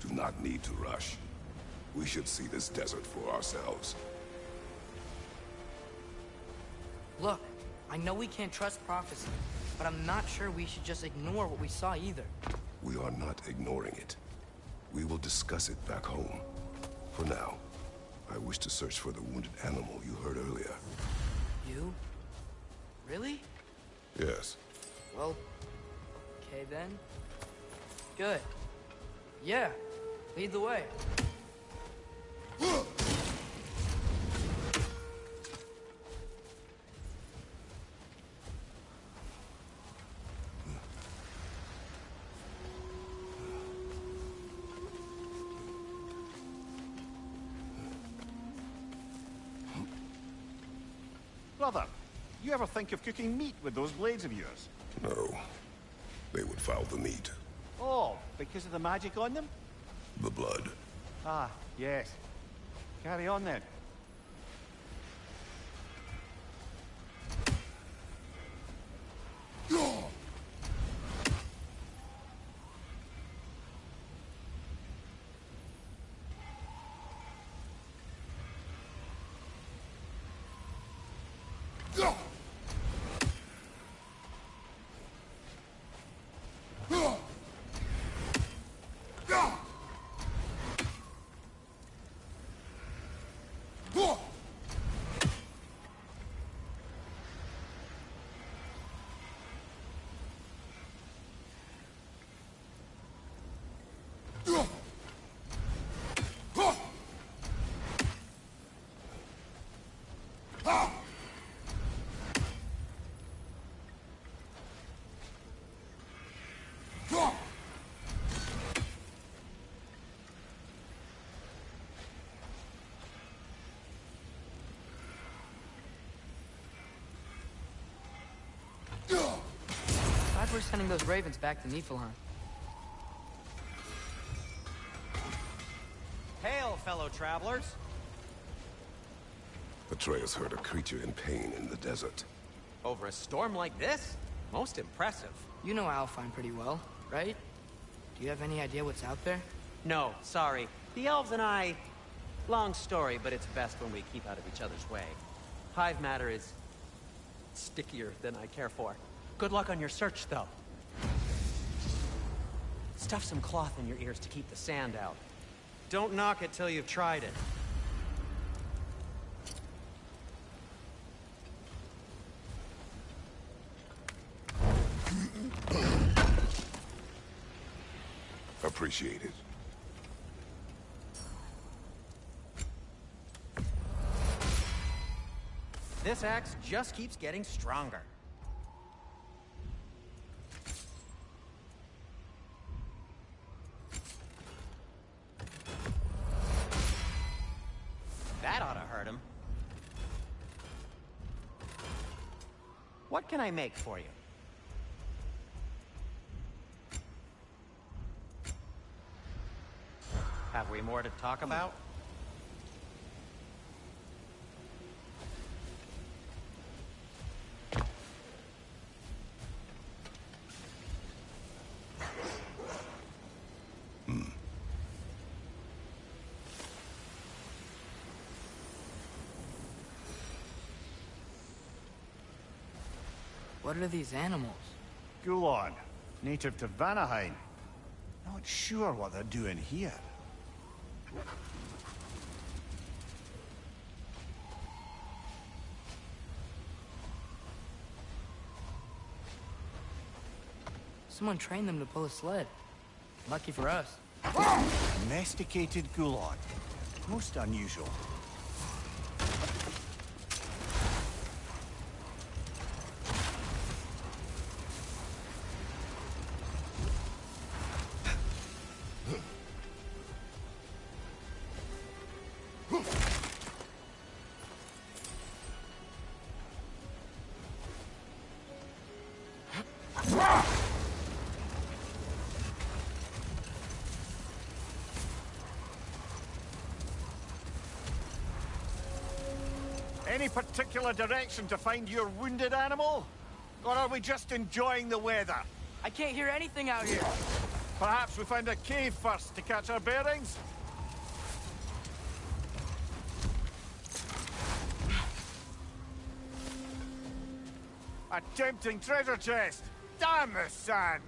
do not need to rush. We should see this desert for ourselves. Look, I know we can't trust prophecy, but I'm not sure we should just ignore what we saw either. We are not ignoring it. We will discuss it back home. For now, I wish to search for the wounded animal you heard earlier. You? Really? Yes. Well, okay then. Good. Yeah, lead the way. Brother, you ever think of cooking meat with those blades of yours? No. They would foul the meat. Oh, because of the magic on them? The blood. Ah, yes. Carry on then. Glad we're sending those ravens back to Niflheim. Hail, fellow travelers! Atreus heard a creature in pain in the desert. Over a storm like this? Most impressive. You know Alfheim pretty well, right? Do you have any idea what's out there? No, sorry. The elves and I... Long story, but it's best when we keep out of each other's way. Hive matter is... stickier than I care for. Good luck on your search, though. Stuff some cloth in your ears to keep the sand out. Don't knock it till you've tried it. Appreciate it. This axe just keeps getting stronger. That ought to hurt him. What can I make for you? Have we more to talk about? What are these animals? Gulon, native to Vanaheim. Not sure what they're doing here. Someone trained them to pull a sled. Lucky for us. Domesticated Gulon. Most unusual. Any particular direction to find your wounded animal? Or are we just enjoying the weather? I can't hear anything out here. Perhaps we find a cave first to catch our bearings? A tempting treasure chest! Damn the sand!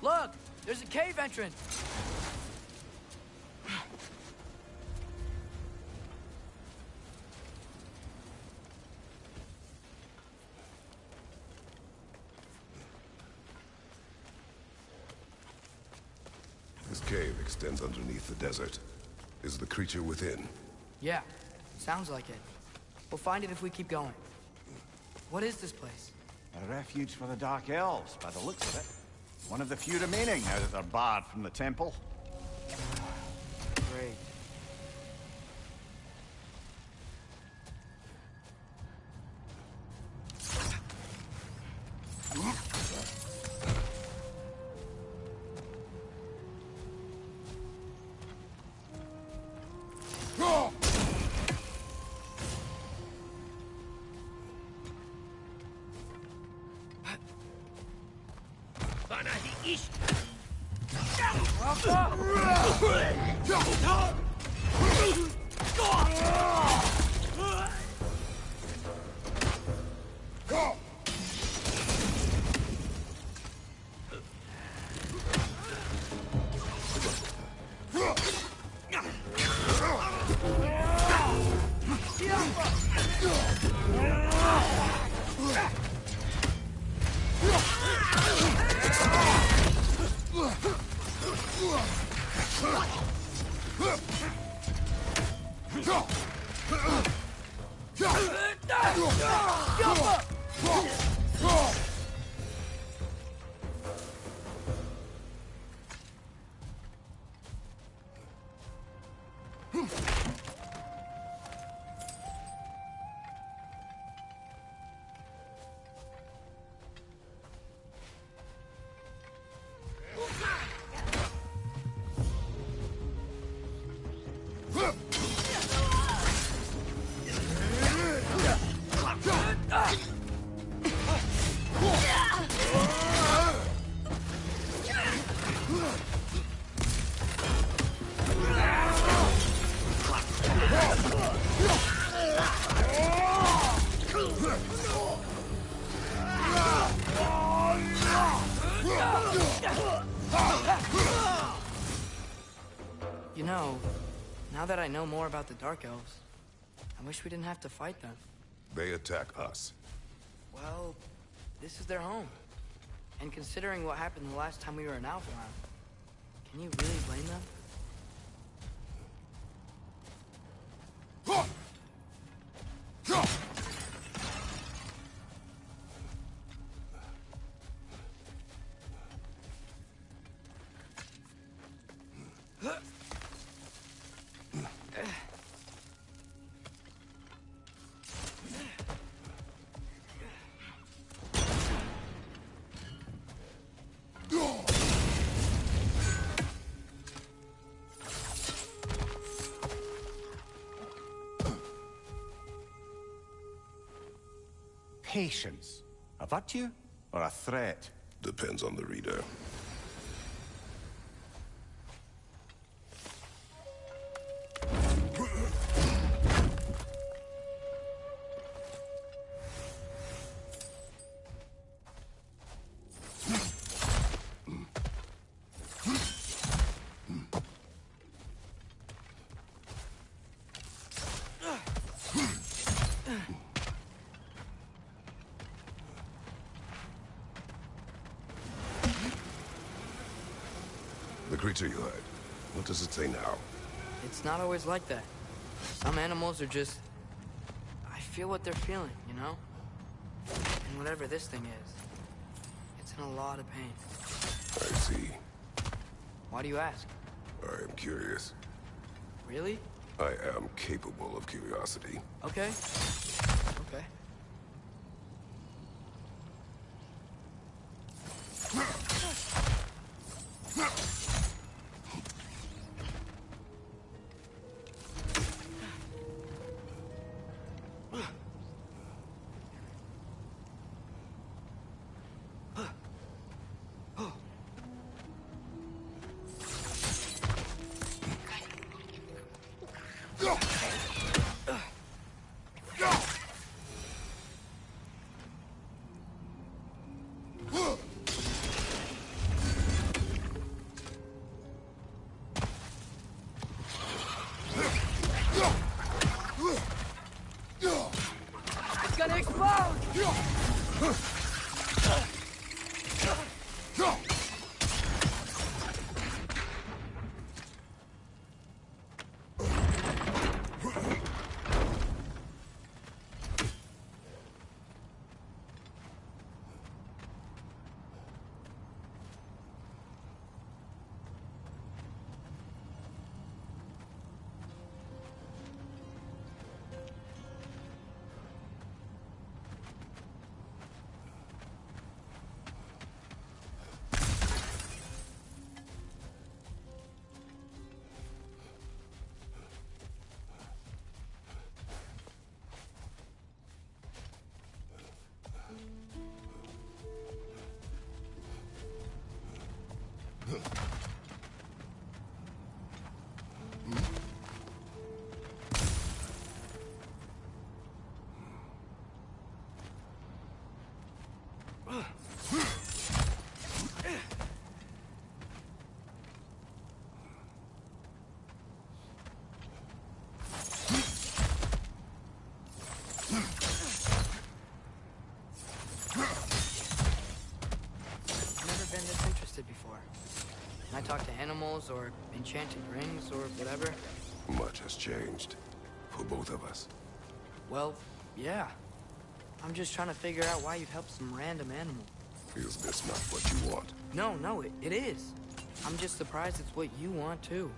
Look! There's a cave entrance! This cave extends underneath the desert. Is the creature within? Yeah, sounds like it. We'll find it if we keep going. What is this place? A refuge for the Dark Elves, by the looks of it. One of the few remaining now that they're barred from the temple. Great. You know, now that I know more about the Dark Elves, I wish we didn't have to fight them. They attack us. Well, this is their home. And considering what happened the last time we were in Alfheim, can you really blame them? Patience. A virtue or a threat? Depends on the reader. The creature you heard. What does it say now? It's not always like that. Some animals are just... I feel what they're feeling, you know? And whatever this thing is, it's in a lot of pain. I see. Why do you ask? I am curious. Really? I am capable of curiosity. Okay. Okay. It's gonna explode! Before. I talk to animals or enchanted rings or whatever. Much has changed. For both of us. Well, yeah. I'm just trying to figure out why you'd help some random animal. Is this not what you want? No, it is. I'm just surprised it's what you want, too.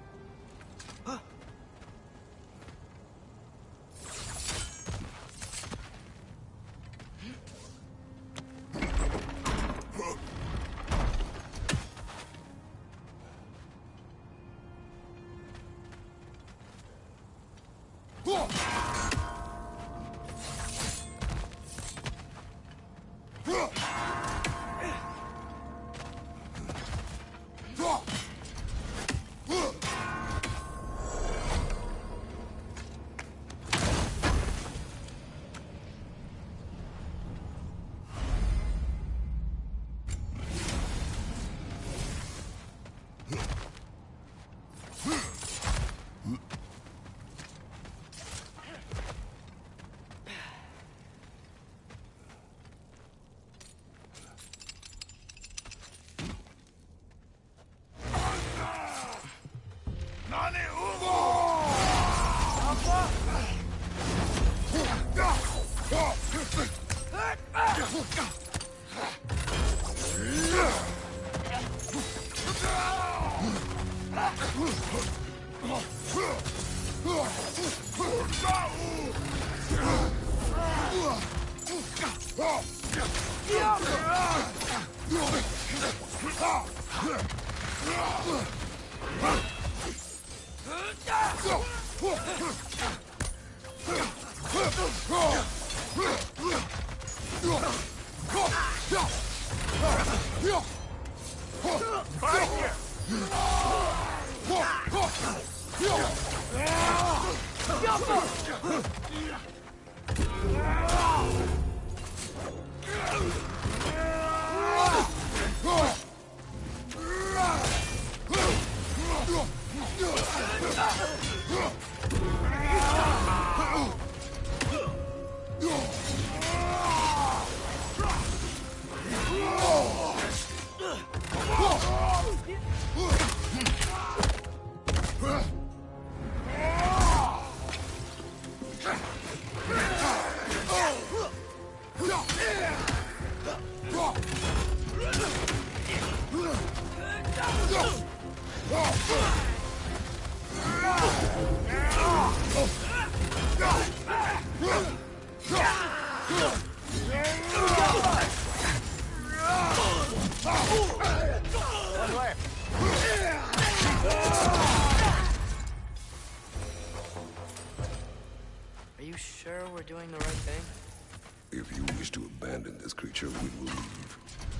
doing the right thing? If you wish to abandon this creature, we will leave.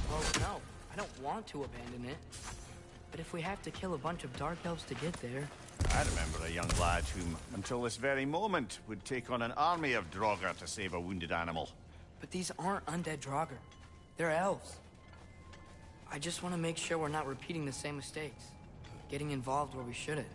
Well, no. I don't want to abandon it. But if we have to kill a bunch of Dark Elves to get there... I remember a young lad whom, until this very moment, would take on an army of Draugr to save a wounded animal. But these aren't undead Draugr. They're elves. I just want to make sure we're not repeating the same mistakes. Getting involved where we shouldn't.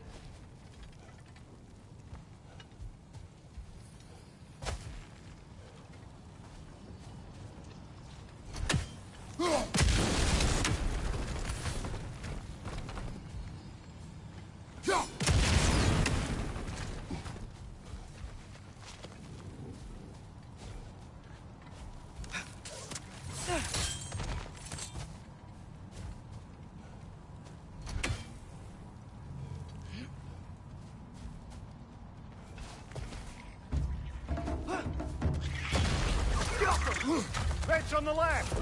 Red's on the left!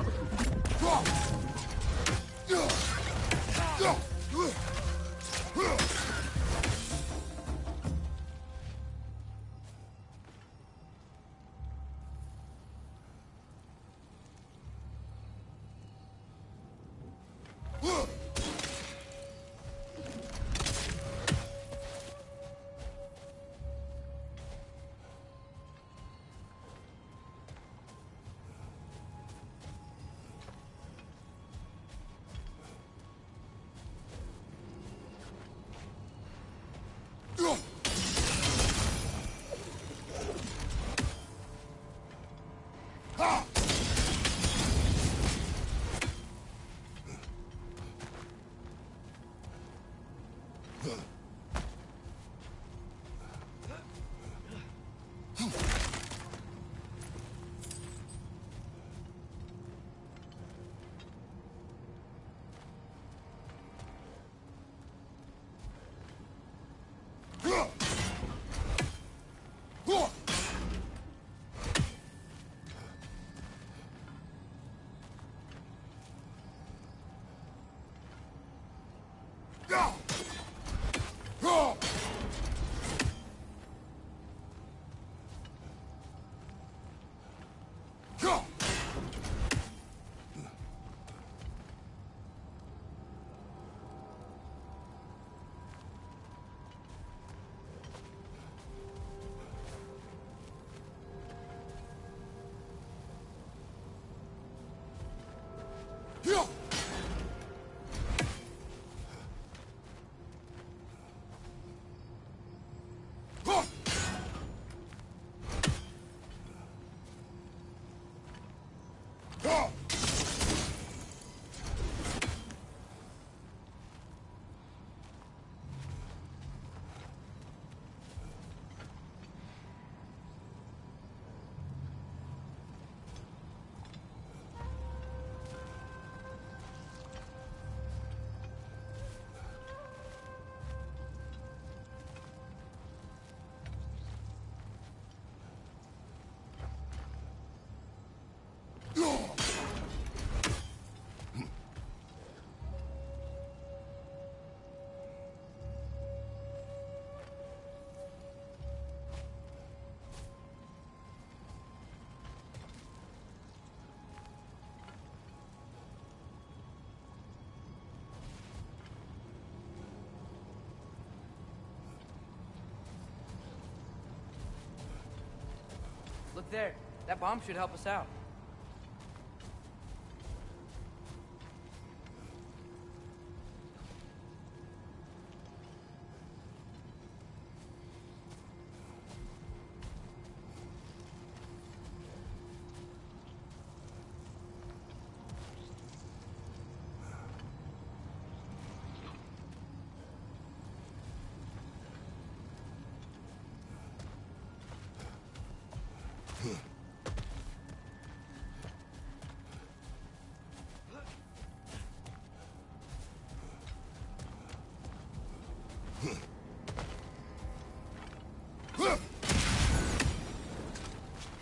Look there. That bomb should help us out.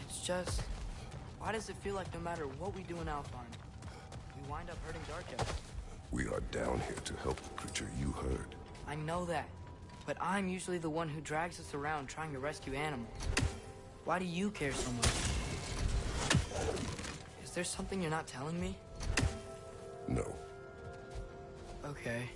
It's just... why does it feel like no matter what we do in Alfheim, we wind up hurting Dark Elves? We are down here to help the creature you heard. I know that, but I'm usually the one who drags us around trying to rescue animals. Why do you care so much? Is there something you're not telling me? No. Okay.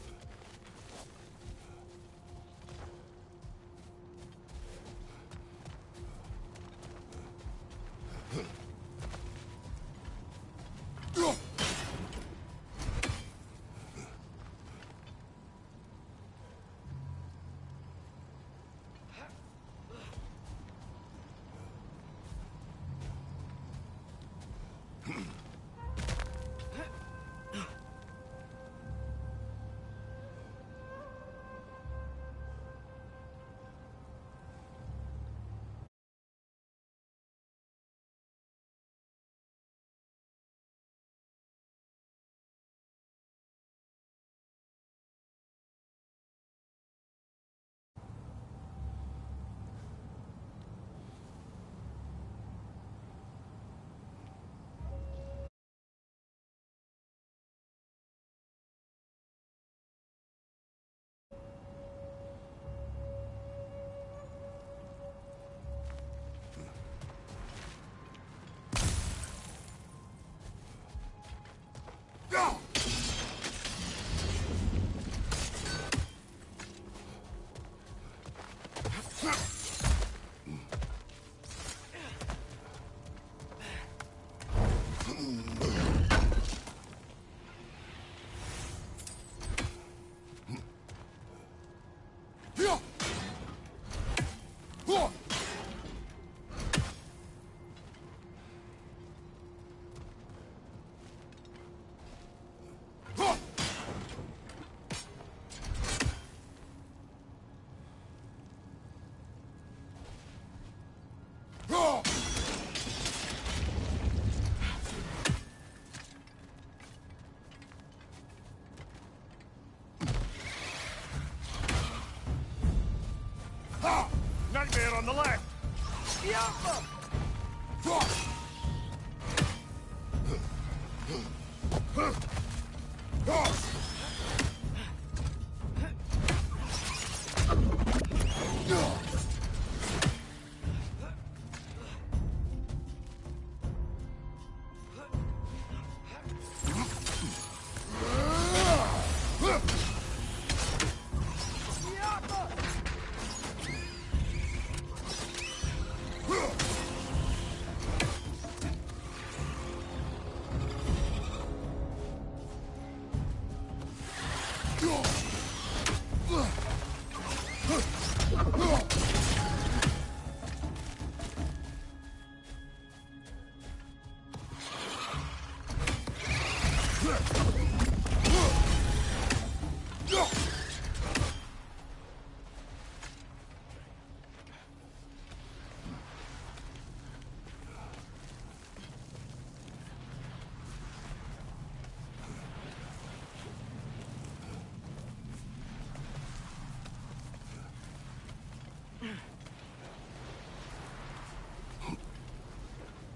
Nightmare on the left!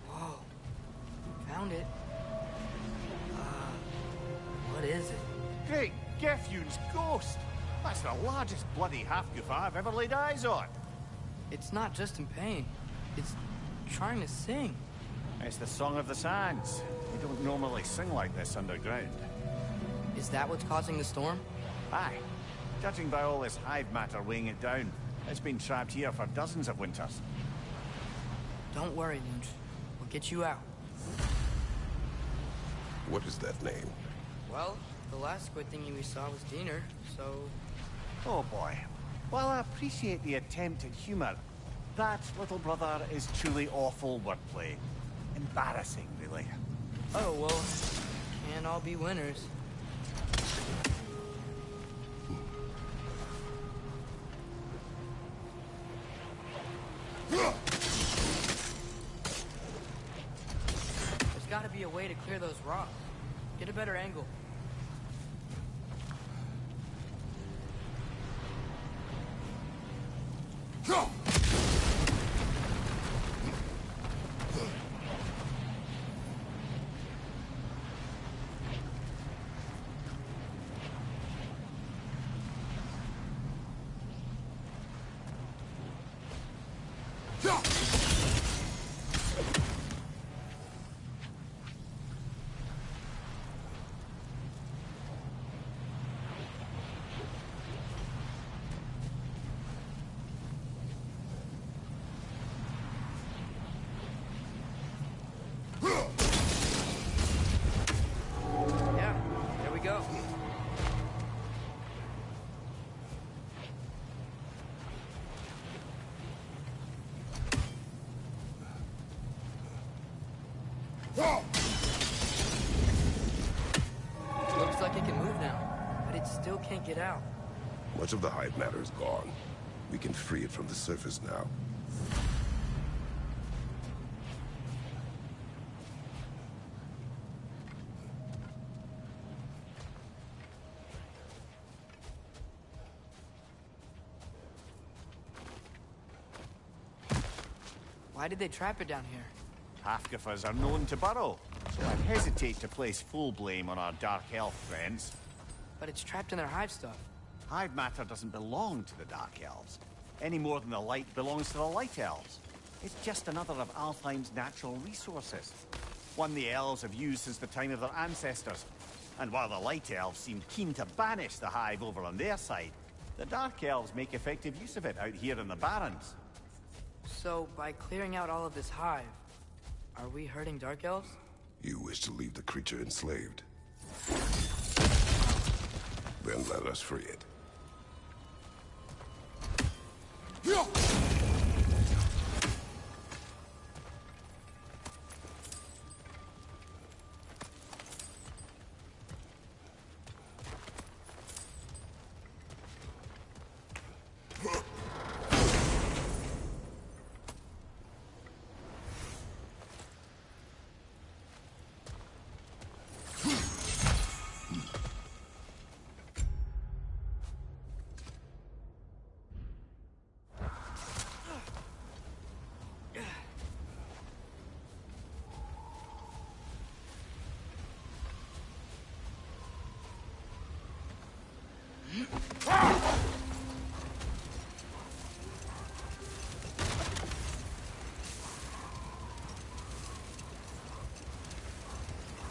Whoa. Found it. What is it? Great Gefyun's ghost! That's the largest bloody half-goof I've ever laid eyes on. It's not just in pain. It's trying to sing. It's the Song of the Sands. We don't normally sing like this underground. Is that what's causing the storm? Aye. Judging by all this hive matter weighing it down, it's been trapped here for dozens of winters. Don't worry, Lunch. We'll get you out. What is that name? Well, the last squid thingy we saw was Diener, so... Oh boy. While I appreciate the attempt at humor, that, little brother, is truly awful wordplay. Embarrassing, really. Oh, well, can't all be winners. There's gotta be a way to clear those rocks. Get a better angle. still can't get out. Much of the hive matter is gone. We can free it from the surface now. Why did they trap it down here? Half-giffers are known to burrow, so I hesitate to place full blame on our Dark Elf friends. But it's trapped in their hive stuff. Hive matter doesn't belong to the Dark Elves, any more than the light belongs to the Light Elves. It's just another of Alfheim's natural resources, one the elves have used since the time of their ancestors. And while the Light Elves seem keen to banish the hive over on their side, the Dark Elves make effective use of it out here in the Barrens. So, by clearing out all of this hive, are we hurting Dark Elves? You wish to leave the creature enslaved. Then let us free it.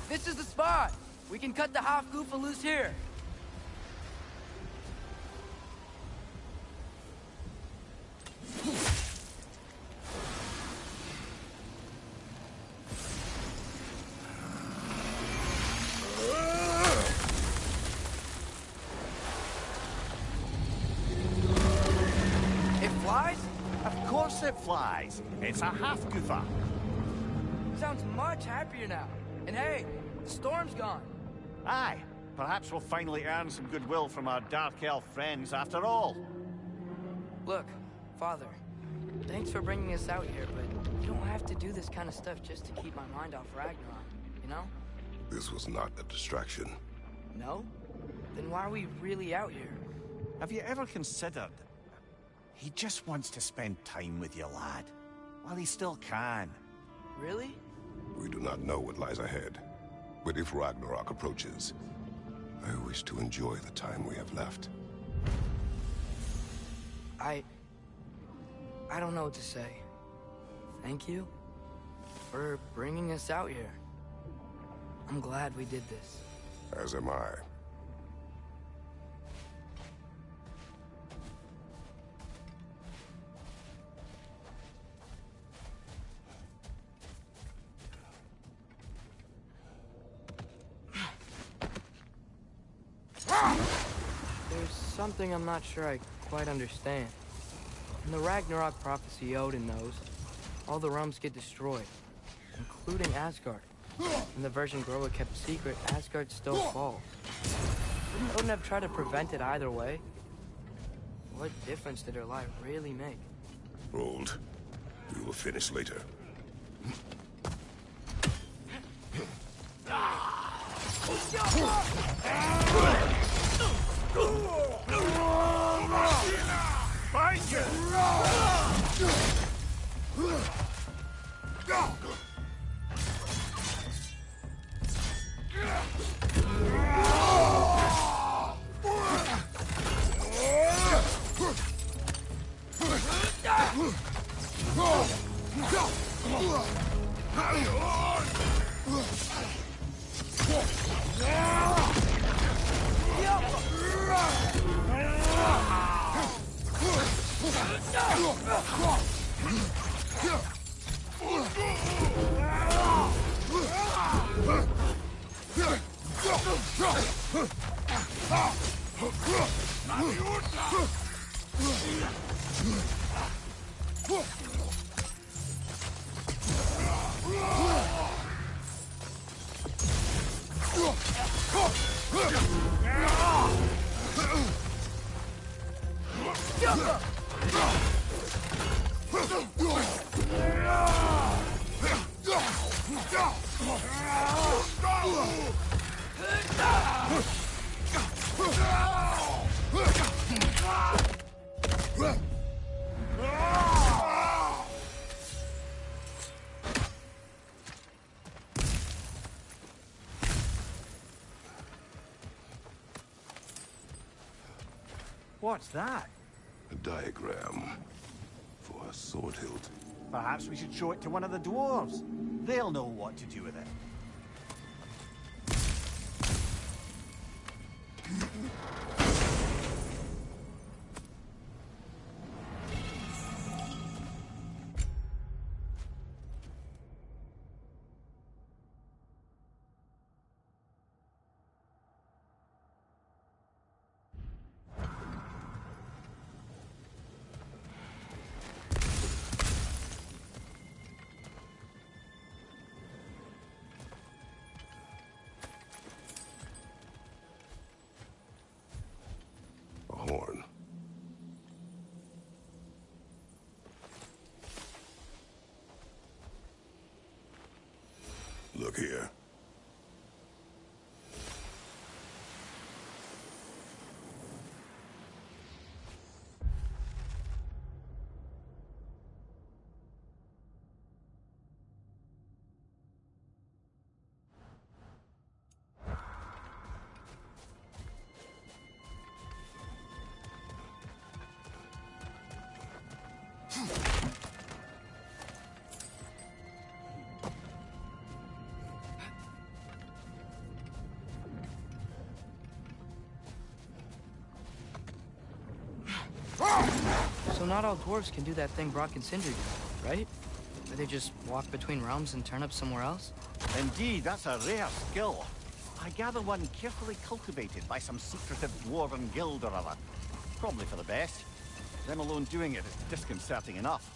This is the spot! We can cut the half goofa loose here. It flies? Of course it flies. It's a half-goofa. Sounds much happier now. And hey, the storm's gone. Aye, perhaps we'll finally earn some goodwill from our Dark Elf friends after all. Look, Father, thanks for bringing us out here, but you don't have to do this kind of stuff just to keep my mind off Ragnarok, you know? This was not a distraction. No? Then why are we really out here? Have you ever considered... He just wants to spend time with you, lad. While he still can. Really? We do not know what lies ahead. But if Ragnarok approaches, I wish to enjoy the time we have left. I don't know what to say. Thank you for bringing us out here. I'm glad we did this. As am I. There's something I'm not sure I quite understand. In the Ragnarok prophecy Odin knows, all the realms get destroyed, including Asgard. In the version Groa kept secret, Asgard still falls. Wouldn't Odin have tried to prevent it either way? What difference did her lie really make? Hold. We will finish later. What's that? A diagram for a sword hilt. Perhaps we should show it to one of the dwarves. They'll know what to do with it. A horn. Look here. So not all dwarves can do that thing Brock and Sindri do, right? Where they just walk between realms and turn up somewhere else? Indeed, that's a rare skill. I gather one carefully cultivated by some secretive dwarven guild or other. Probably for the best. Them alone doing it is disconcerting enough.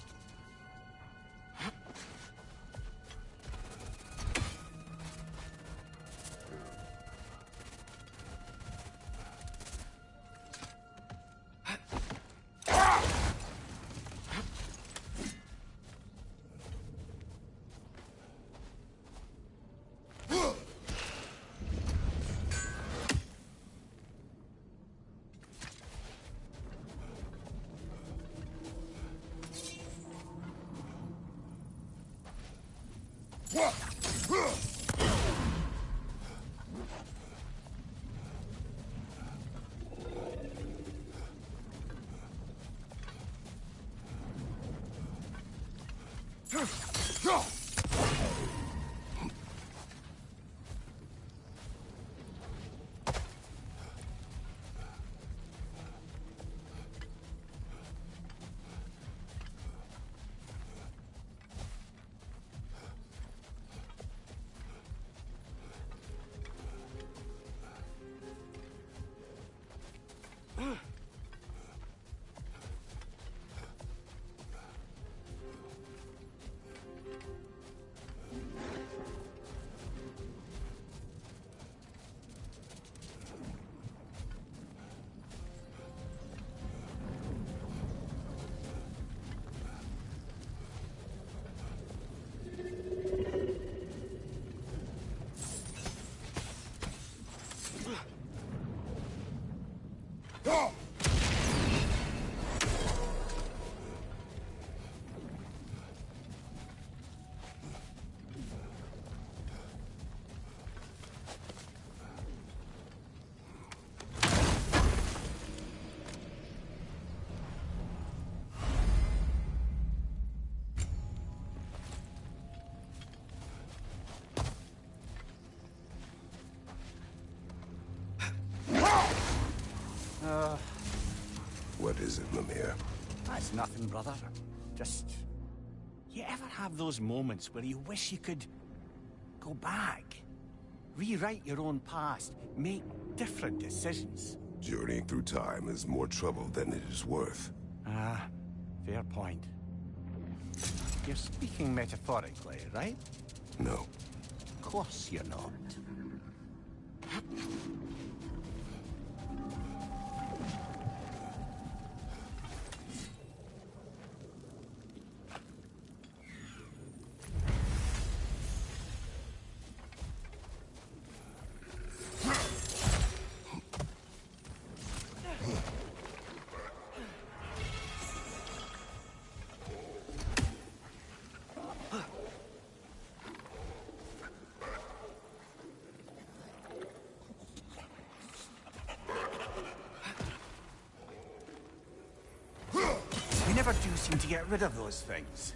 What is it, Mimir? That's nothing, brother. Just... You ever have those moments where you wish you could... go back? Rewrite your own past, make different decisions? Journeying through time is more trouble than it is worth. Ah, fair point. You're speaking metaphorically, right? No. Of course you're not. never do seem to get rid of those things.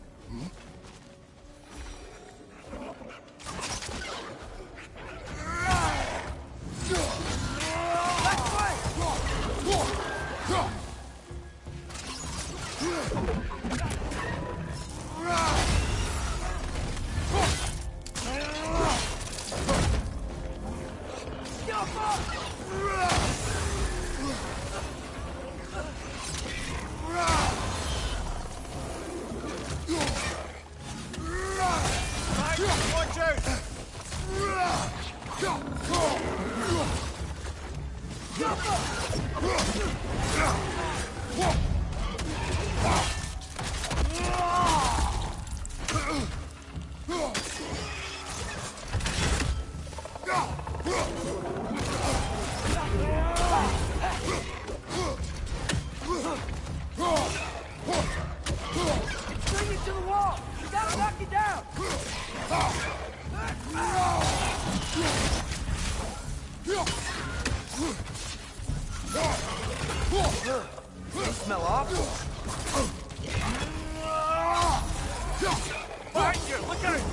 Watch out! Bring it to the wall! You gotta knock it down! They smell awful. Behind you! Look at it!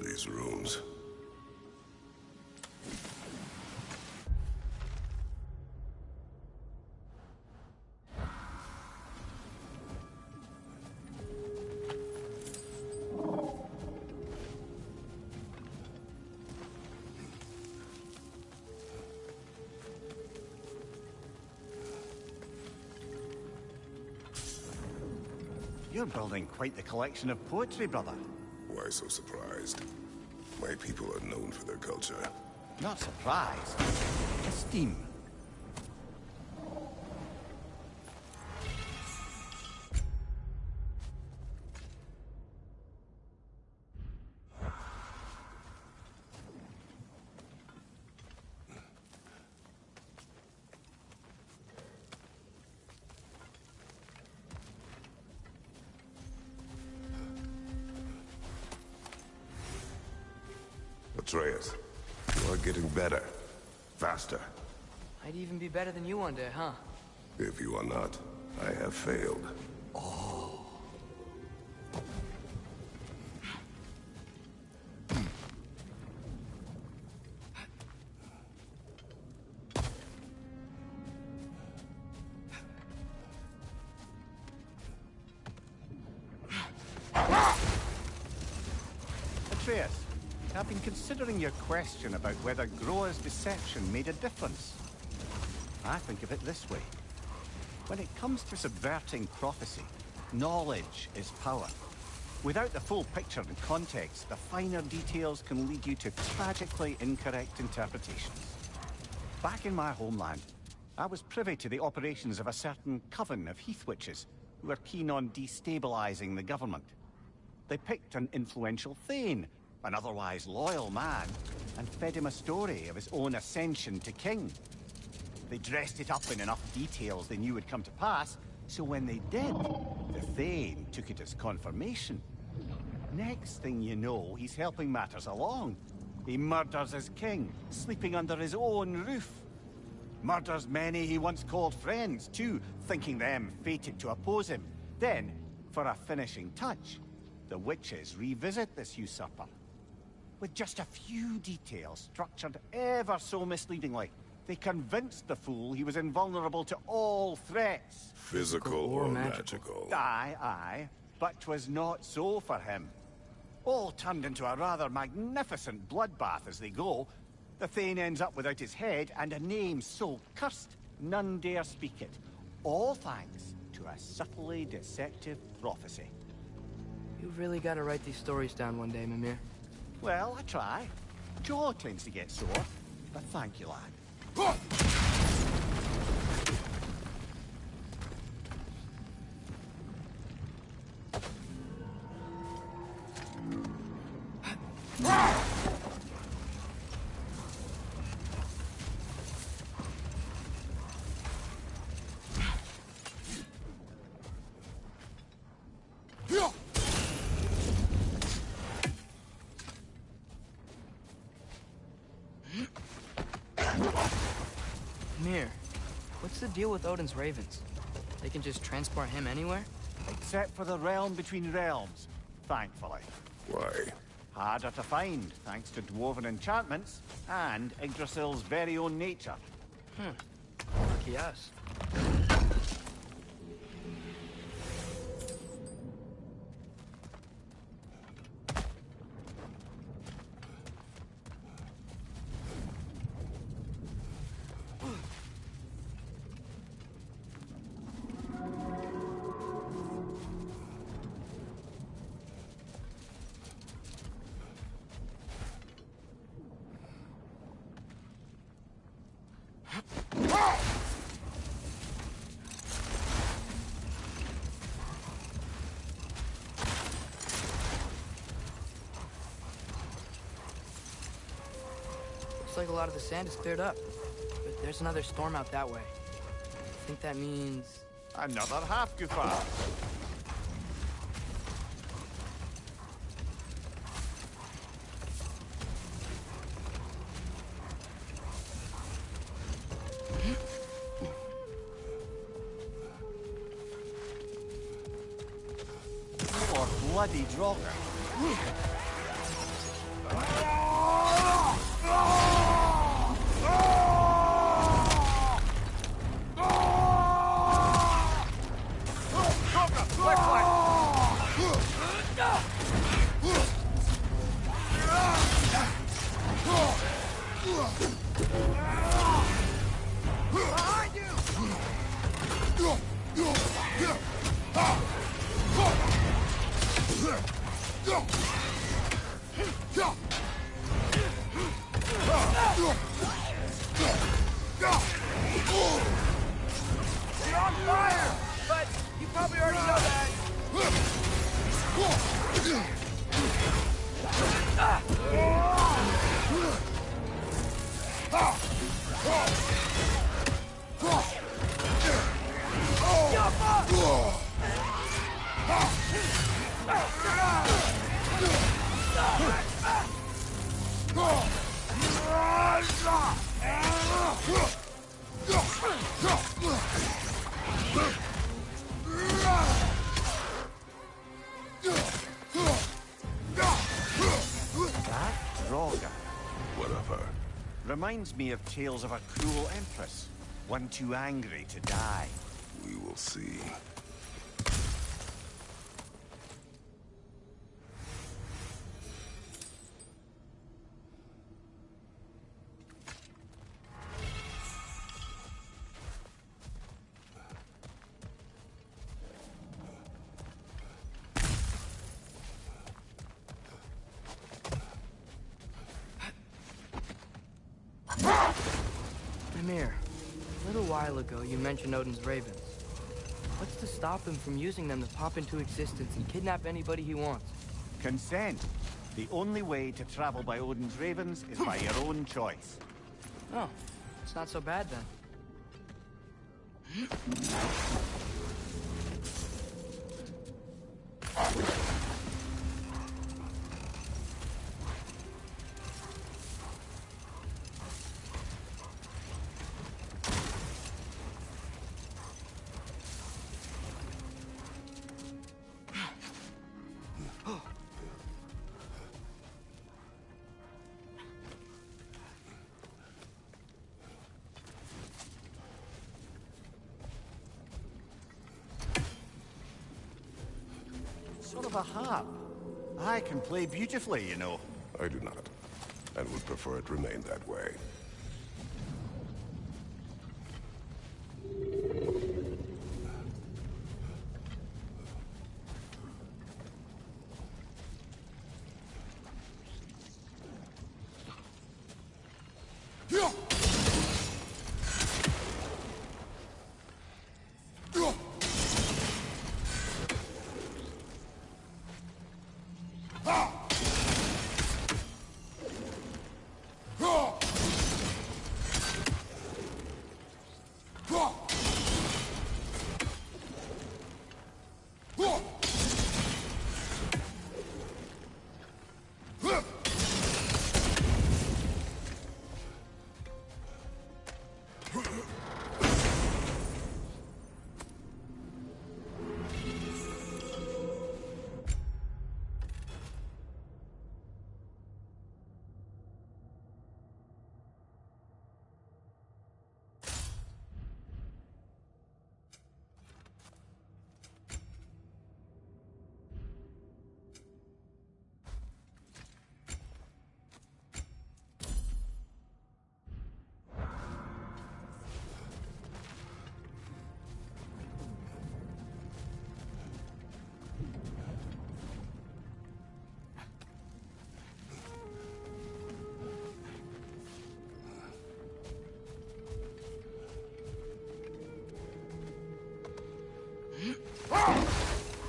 These rooms. You're building quite the collection of poetry, brother. Why so surprised? My people are known for their culture. Not surprised. Esteem. Atreus, you are getting better. Faster. I'd even be better than you one day, huh? If you are not, I have failed. Atreus, I've been considering your question about whether Groa's deception made a difference. I think of it this way. When it comes to subverting prophecy, knowledge is power. Without the full picture and context, the finer details can lead you to tragically incorrect interpretations. Back in my homeland, I was privy to the operations of a certain coven of heath witches who were keen on destabilizing the government. They picked an influential thane, an otherwise loyal man, and fed him a story of his own ascension to king. They dressed it up in enough details they knew would come to pass, so when they did, the thane took it as confirmation. Next thing you know, he's helping matters along. He murders his king, sleeping under his own roof. Murders many he once called friends, too, thinking them fated to oppose him. Then, for a finishing touch, the witches revisit this usurper. With just a few details structured ever so misleadingly, they convinced the fool he was invulnerable to all threats. Physical or magical? Aye, but 'twas not so for him. All turned into a rather magnificent bloodbath as they go. The thane ends up without his head and a name so cursed none dare speak it. All thanks to a subtly deceptive prophecy. You've really got to write these stories down one day, Mimir. Well, I try. Jaw tends to get sore, but thank you, lad. Mir, what's the deal with Odin's ravens? They can just transport him anywhere? Except for the realm between realms, thankfully. Why? Harder to find, thanks to dwarven enchantments and Yggdrasil's very own nature. Lucky us. Looks like a lot of the sand is cleared up. But there's another storm out that way. I think that means... Another half Gufar. Poor bloody Draugr. You're on fire! But you probably already know that. That Draugr What of her? reminds me of tales of a cruel empress, one too angry to die. We will see. Mimir, a little while ago you mentioned Odin's ravens. What's to stop him from using them to pop into existence and kidnap anybody he wants? Consent. The only way to travel by Odin's ravens is by your own choice. Oh, it's not so bad then. Sort of a harp. I can play beautifully, you know. I do not, and would prefer it remain that way.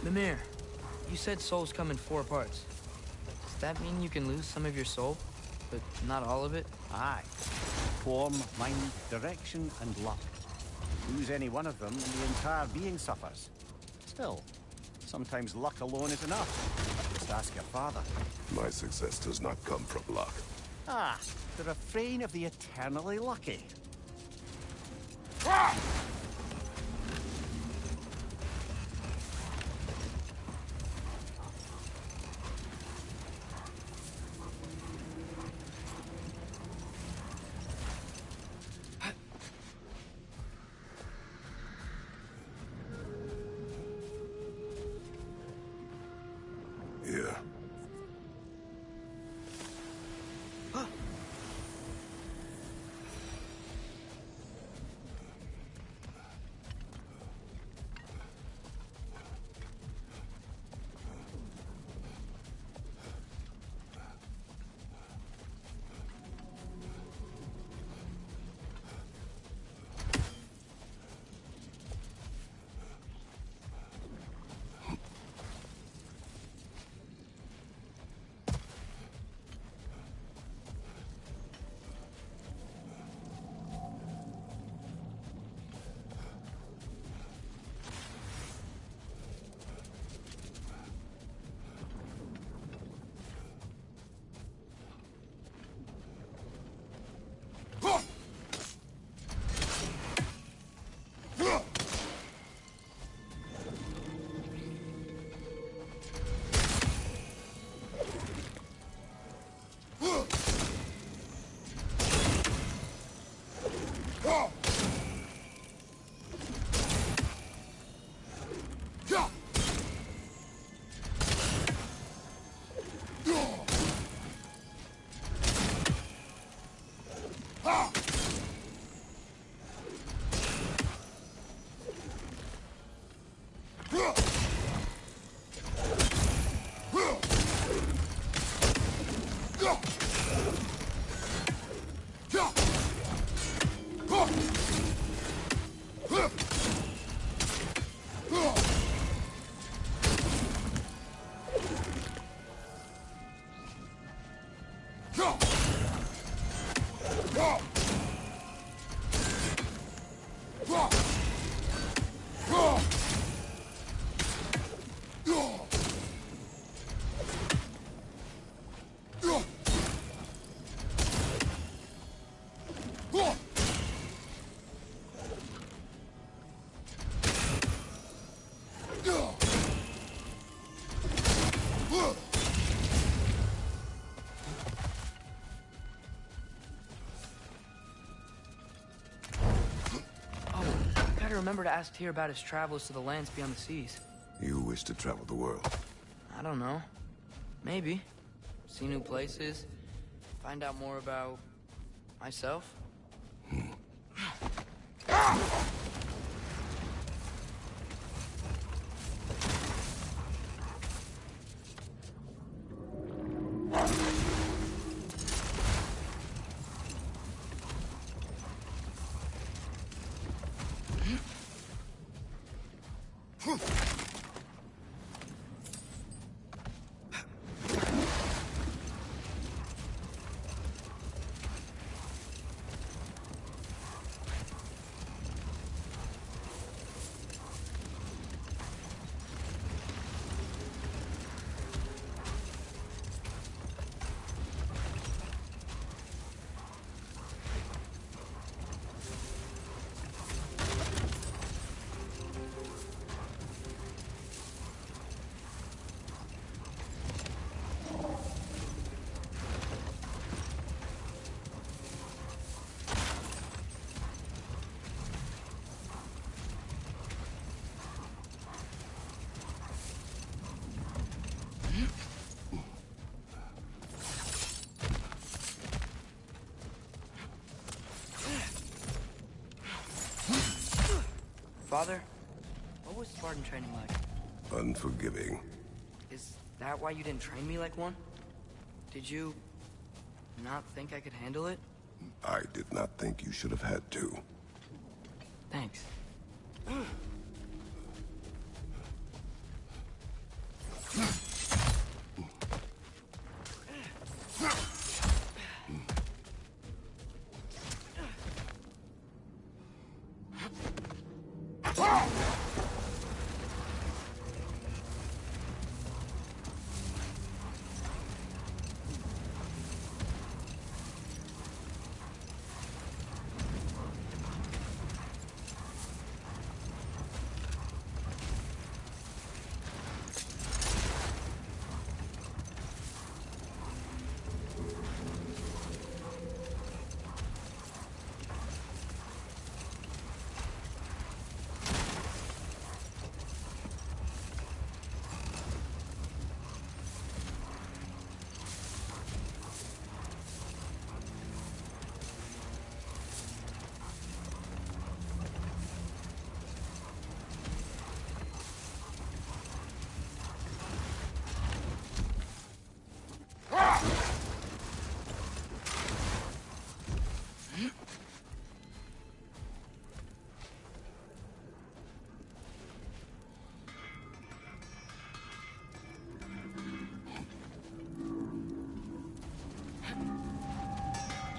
Mimir, you said souls come in 4 parts. Does that mean you can lose some of your soul, but not all of it? Aye. Form, mind, direction, and luck. Lose any one of them, and the entire being suffers. Still, sometimes luck alone is enough. Just ask your father. My success does not come from luck. Ah, the refrain of the eternally lucky. Here. Remember to ask Tyr about his travels to the lands beyond the seas. You wish to travel the world? I don't know. Maybe. See new places. Find out more about... myself. Father, what was Spartan training like? Unforgiving. Is that why you didn't train me like one? Did you not think I could handle it? I did not think you should have had to. Thanks.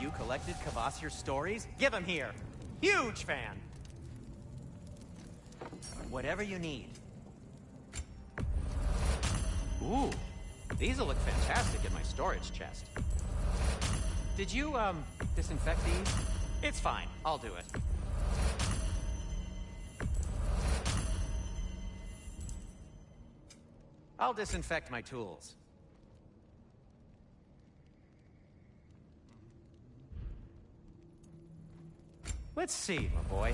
You collected Kvasir's stories? Give them here. Huge fan. Whatever you need. Ooh, these will look fantastic in my storage chest. Did you, disinfect these? It's fine, I'll do it. I'll disinfect my tools. Let's see, my boy.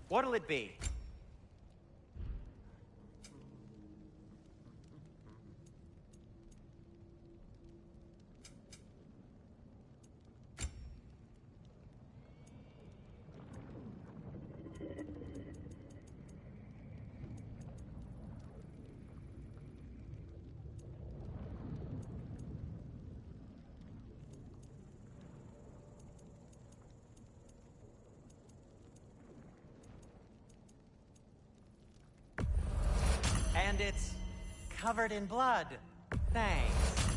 What'll it be? And it's covered in blood. Thanks.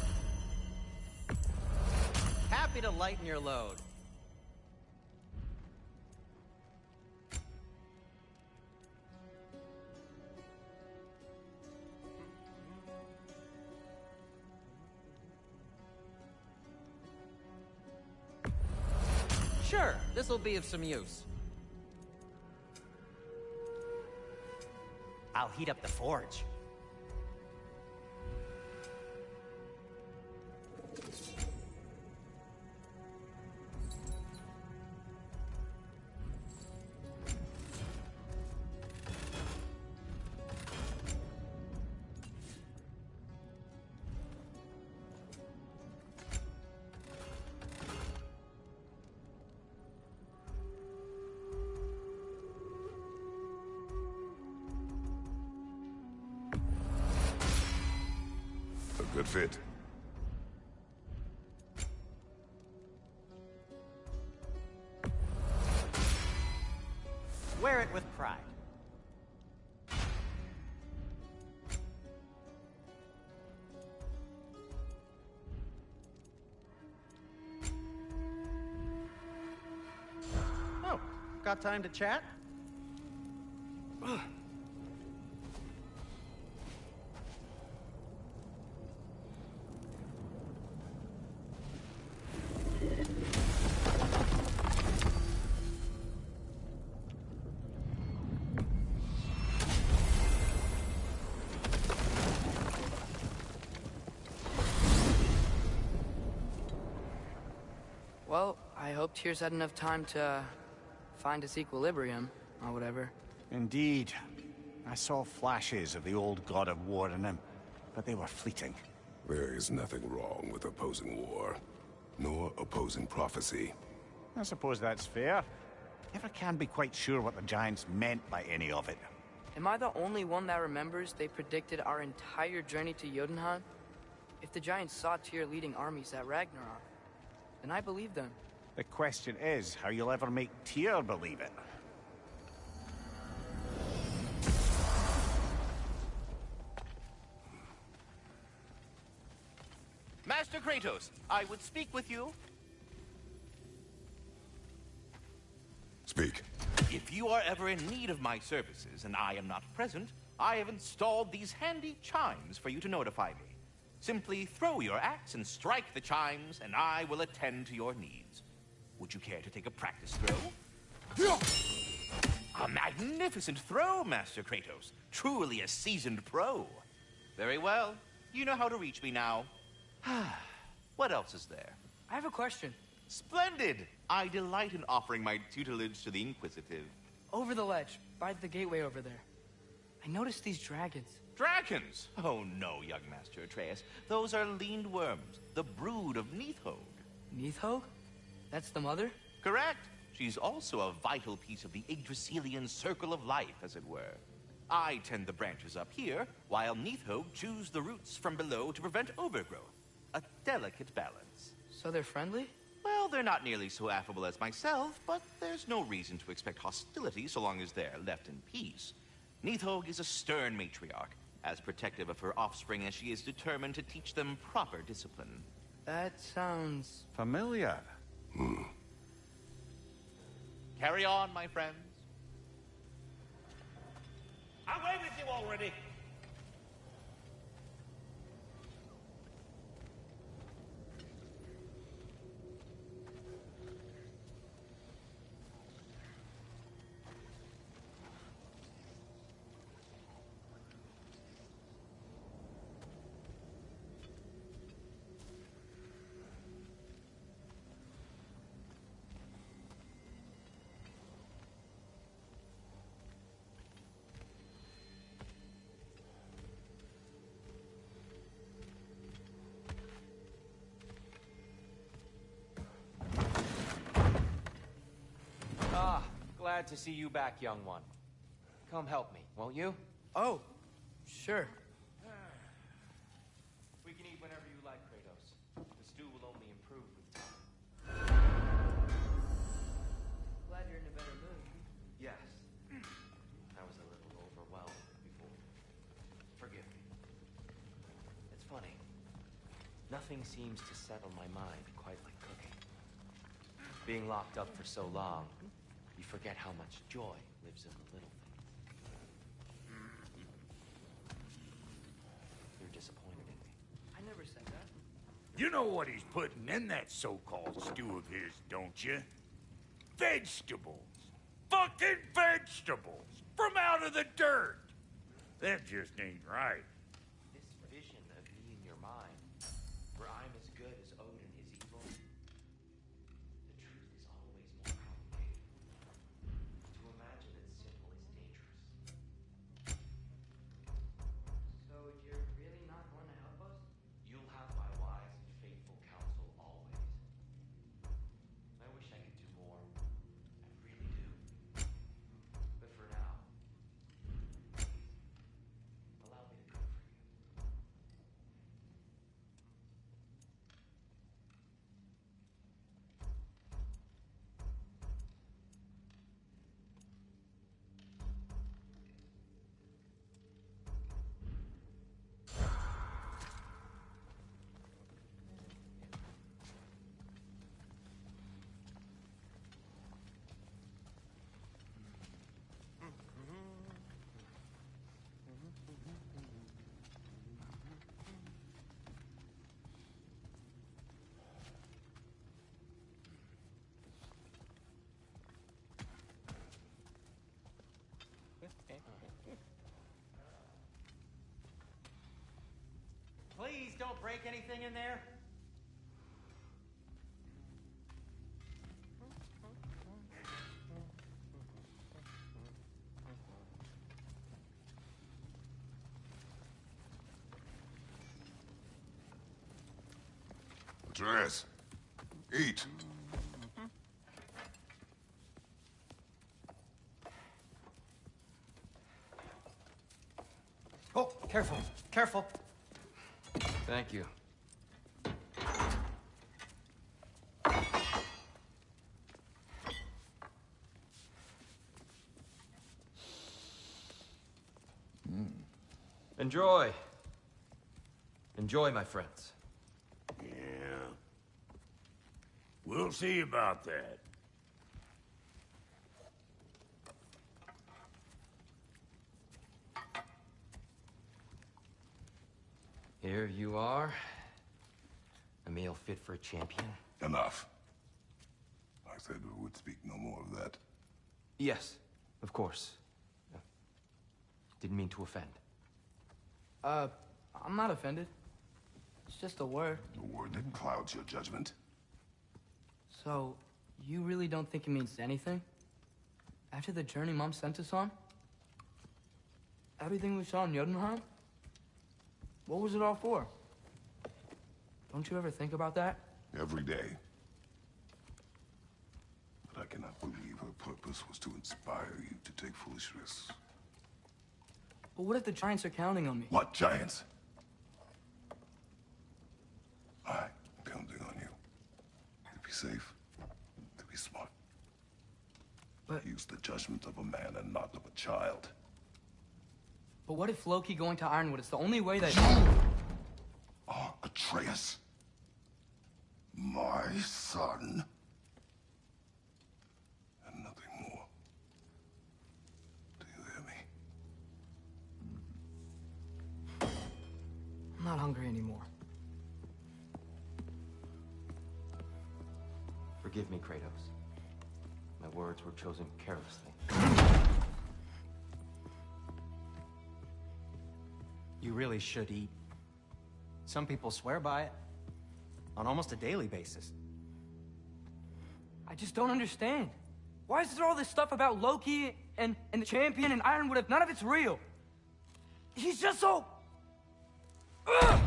Happy to lighten your load. Sure, this'll be of some use. I'll heat up the forge. Good fit. Wear it with pride. Oh, got time to chat? Well, I hope Tyr's had enough time to find its equilibrium, or whatever. Indeed. I saw flashes of the old god of war in him, but they were fleeting. There is nothing wrong with opposing war, nor opposing prophecy. I suppose that's fair. Never can be quite sure what the Giants meant by any of it. Am I the only one that remembers they predicted our entire journey to Jotunheim? If the Giants saw Tyr leading armies at Ragnarok, then I believe them. The question is how you'll ever make Tyr believe it. Master Kratos, I would speak with you. Speak. If you are ever in need of my services and I am not present, I have installed these handy chimes for you to notify me. Simply throw your axe and strike the chimes, and I will attend to your needs. Would you care to take a practice throw? A magnificent throw, Master Kratos. Truly a seasoned pro. Very well. You know how to reach me now. What else is there? I have a question. Splendid! I delight in offering my tutelage to the inquisitive. Over the ledge, by the gateway over there. I noticed these dragons. Dragons? Oh no, young Master Atreus. Those are leaned worms, the brood of Nidhogg. Nidhogg? That's the mother? Correct. She's also a vital piece of the Yggdrasilian circle of life, as it were. I tend the branches up here, while Nidhogg chews the roots from below to prevent overgrowth. A delicate balance. So they're friendly? Well, they're not nearly so affable as myself, but there's no reason to expect hostility so long as they're left in peace. Nidhogg is a stern matriarch, as protective of her offspring as she is determined to teach them proper discipline. That sounds... Familiar. Carry on, my friends. Away with you already! Glad to see you back, young one. Come help me, won't you? Oh, sure. We can eat whenever you like, Kratos. The stew will only improve with time. Glad you're in a better mood. Yes. I was a little overwhelmed before. Forgive me. It's funny. Nothing seems to settle my mind quite like cooking. Being locked up for so long, you forget how much joy lives in the little things. You're disappointed in me. I never said that. You know what he's putting in that so-called stew of his, don't you? Vegetables. Fucking vegetables! From out of the dirt! That just ain't right. This vision of me in your mind, where I'm as good as Odin is evil, the truth is always more complicated. To imagine it simple is dangerous. So you're really not going to help us? You'll have my wise and faithful counsel always. I wish I could do more. I really do. But for now, please, allow me to cook for you. Please don't break anything in there. Atreus, eat. Oh, careful, careful. Thank you. Enjoy. Enjoy, my friends. Yeah. We'll see about that. Here you are. A meal fit for a champion. Enough. I said we would speak no more of that. Yes, of course. Didn't mean to offend. I'm not offended. It's just a word. The word that clouds your judgment. So, you really don't think it means anything? After the journey Mom sent us on? Everything we saw in Jotunheim? What was it all for? Don't you ever think about that? Every day. But I cannot believe her purpose was to inspire you to take foolish risks. But what if the giants are counting on me? What giants? I'm counting on you. To be safe. To be smart. But... Use the judgment of a man and not of a child. But what if Loki going to Ironwood is the only way that... You are Atreus. My son. And nothing more. Do you hear me? I'm not hungry anymore. Forgive me, Kratos. My words were chosen carelessly. You really should eat. Some people swear by it. On almost a daily basis. I just don't understand. Why is there all this stuff about Loki and the champion and Ironwood if none of it's real? He's just so... Ugh!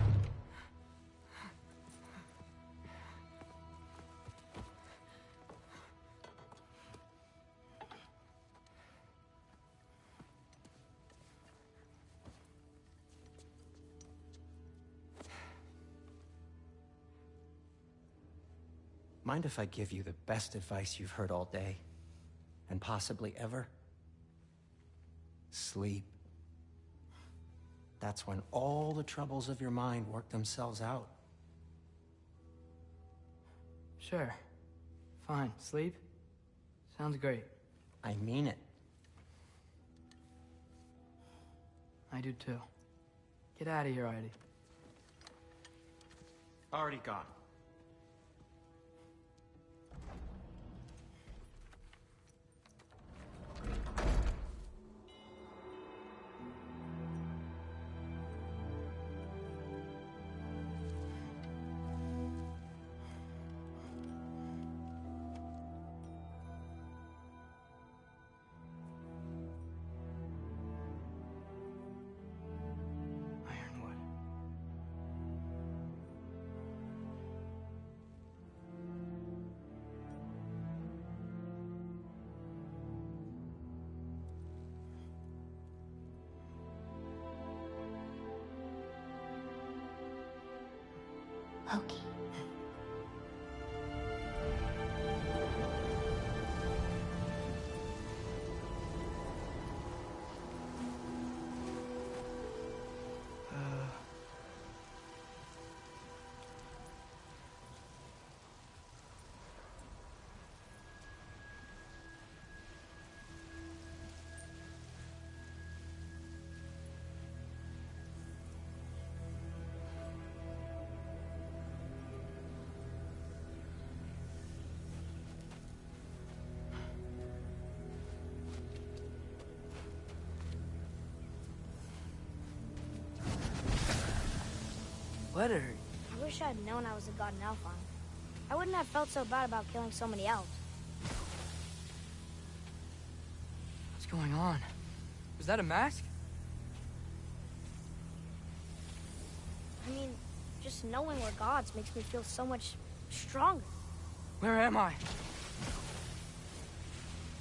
Mind if I give you the best advice you've heard all day? And possibly ever? Sleep. That's when all the troubles of your mind work themselves out. Sure. Fine. Sleep? Sounds great. I mean it. I do too. Get out of here, Heidi. Already gone. Ironwood. Loki. Let her. I wish I'd known I was a god in Alfheim. I wouldn't have felt so bad about killing so many elves. What's going on? Was that a mask? I mean, just knowing we're gods makes me feel so much stronger. Where am I?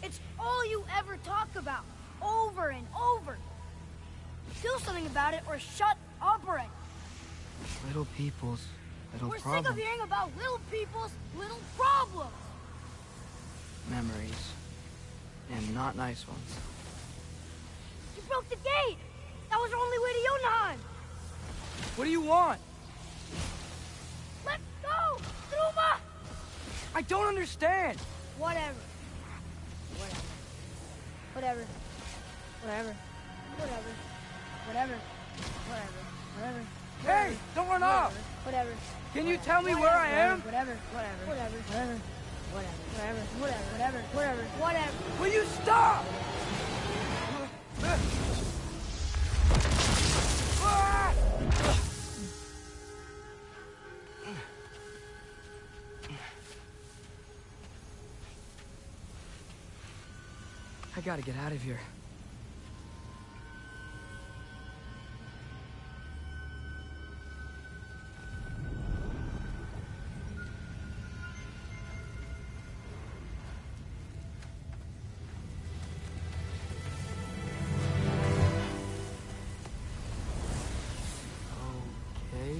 It's all you ever talk about, over and over. Do something about it or shut up already. Little people's little We're problems. sick of hearing about little people's little problems. Memories. And not nice ones. You broke the gate. That was our only way to Jotunheim. What do you want? Let's go, Truma! I don't understand. Whatever. Whatever. Whatever. Whatever. Whatever. Whatever. Whatever. Hey, don't run off. Whatever. Can you tell me where I am? Whatever. Whatever. Whatever. Whatever. Whatever. Whatever. Whatever. Whatever. Whatever. Will you stop? I gotta get out of here. Okay.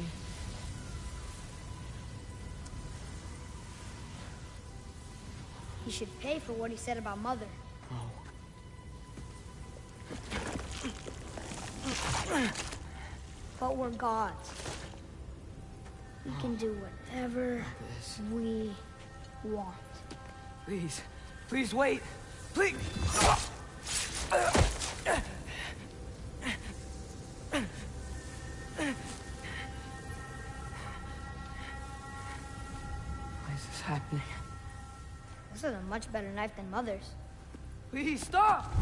He should pay for what he said about Mother. Oh. But we're gods. We can do whatever This. we want. Please. Please wait. Please. Why is this happening? This is a much better knife than Mother's. Please stop!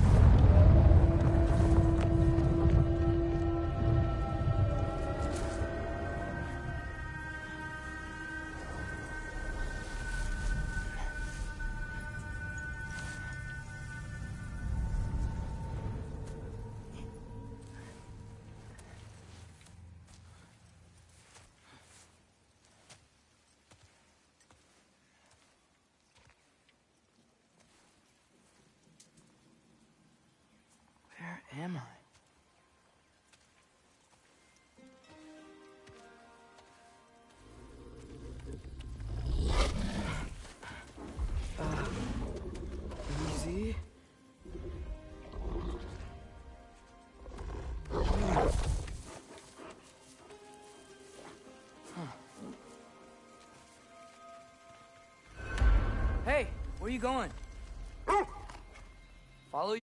Where am I? Easy. Hey, where you going? Follow you.